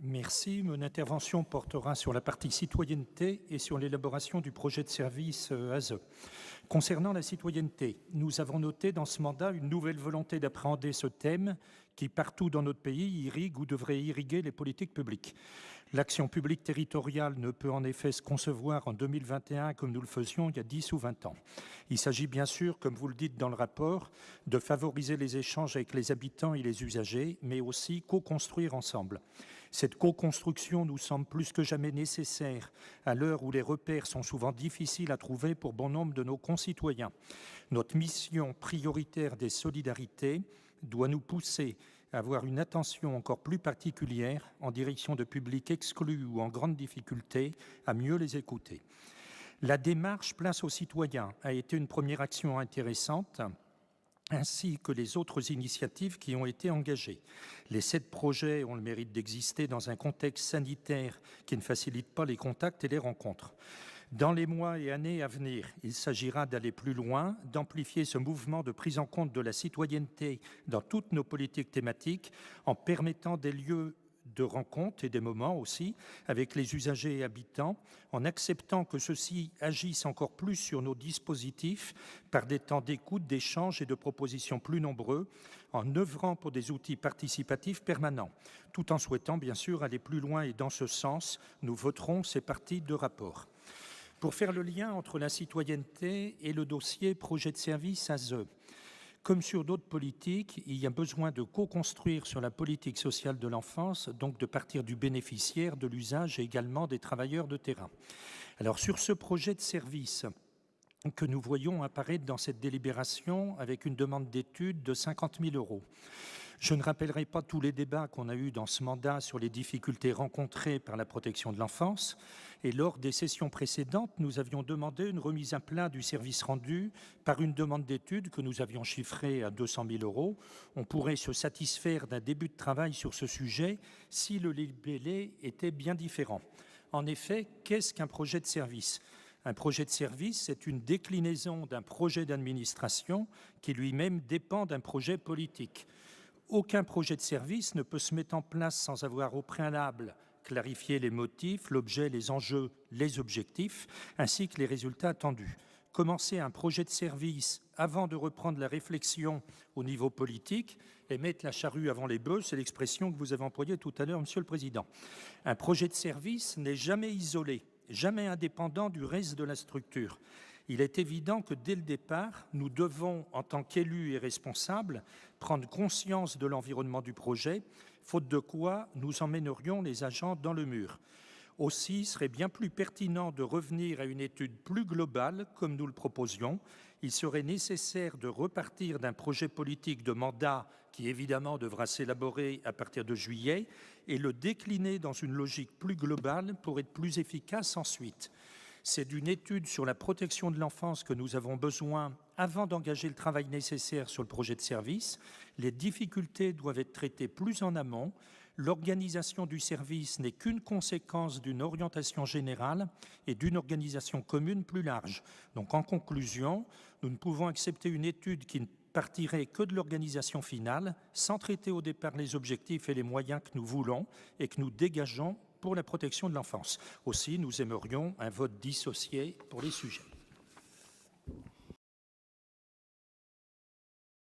Merci. Mon intervention portera sur la partie citoyenneté et sur l'élaboration du projet de service ASE. Concernant la citoyenneté, nous avons noté dans ce mandat une nouvelle volonté d'appréhender ce thème qui, partout dans notre pays, irrigue ou devrait irriguer les politiques publiques. L'action publique territoriale ne peut en effet se concevoir en 2021 comme nous le faisions il y a 10 ou 20 ans. Il s'agit bien sûr, comme vous le dites dans le rapport, de favoriser les échanges avec les habitants et les usagers, mais aussi co-construire ensemble. Cette co-construction nous semble plus que jamais nécessaire à l'heure où les repères sont souvent difficiles à trouver pour bon nombre de nos concitoyens. Notre mission prioritaire des solidarités doit nous pousser à avoir une attention encore plus particulière en direction de publics exclus ou en grande difficulté, à mieux les écouter. La démarche Place aux citoyens a été une première action intéressante, ainsi que les autres initiatives qui ont été engagées. Les 7 projets ont le mérite d'exister dans un contexte sanitaire qui ne facilite pas les contacts et les rencontres. Dans les mois et années à venir, il s'agira d'aller plus loin, d'amplifier ce mouvement de prise en compte de la citoyenneté dans toutes nos politiques thématiques en permettant des lieux de rencontres et des moments aussi avec les usagers et habitants, en acceptant que ceux-ci agissent encore plus sur nos dispositifs par des temps d'écoute, d'échange et de propositions plus nombreux, en œuvrant pour des outils participatifs permanents, tout en souhaitant bien sûr aller plus loin et dans ce sens, nous voterons ces parties de rapport. Pour faire le lien entre la citoyenneté et le dossier projet de service ASE, comme sur d'autres politiques, il y a besoin de co-construire sur la politique sociale de l'enfance, donc de partir du bénéficiaire, de l'usage et également des travailleurs de terrain. Alors sur ce projet de service que nous voyons apparaître dans cette délibération avec une demande d'étude de 50 000 €. Je ne rappellerai pas tous les débats qu'on a eus dans ce mandat sur les difficultés rencontrées par la protection de l'enfance. Et lors des sessions précédentes, nous avions demandé une remise à plat du service rendu par une demande d'étude que nous avions chiffrée à 200 000 €. On pourrait se satisfaire d'un début de travail sur ce sujet si le libellé était bien différent. En effet, qu'est-ce qu'un projet de service ? Un projet de service, c'est une déclinaison d'un projet d'administration qui lui-même dépend d'un projet politique. Aucun projet de service ne peut se mettre en place sans avoir au préalable clarifié les motifs, l'objet, les enjeux, les objectifs, ainsi que les résultats attendus. Commencer un projet de service avant de reprendre la réflexion au niveau politique et mettre la charrue avant les bœufs, c'est l'expression que vous avez employée tout à l'heure, Monsieur le Président. Un projet de service n'est jamais isolé, jamais indépendant du reste de la structure. Il est évident que dès le départ, nous devons, en tant qu'élus et responsables, prendre conscience de l'environnement du projet, faute de quoi nous emmènerions les agents dans le mur. Aussi, il serait bien plus pertinent de revenir à une étude plus globale, comme nous le proposions. Il serait nécessaire de repartir d'un projet politique de mandat qui, évidemment, devra s'élaborer à partir de juillet et le décliner dans une logique plus globale pour être plus efficace ensuite. C'est d'une étude sur la protection de l'enfance que nous avons besoin avant d'engager le travail nécessaire sur le projet de service. Les difficultés doivent être traitées plus en amont. L'organisation du service n'est qu'une conséquence d'une orientation générale et d'une organisation commune plus large. Donc, en conclusion, nous ne pouvons accepter une étude qui ne partirait que de l'organisation finale, sans traiter au départ les objectifs et les moyens que nous voulons et que nous dégageons pour la protection de l'enfance. Aussi, nous aimerions un vote dissocié pour les sujets.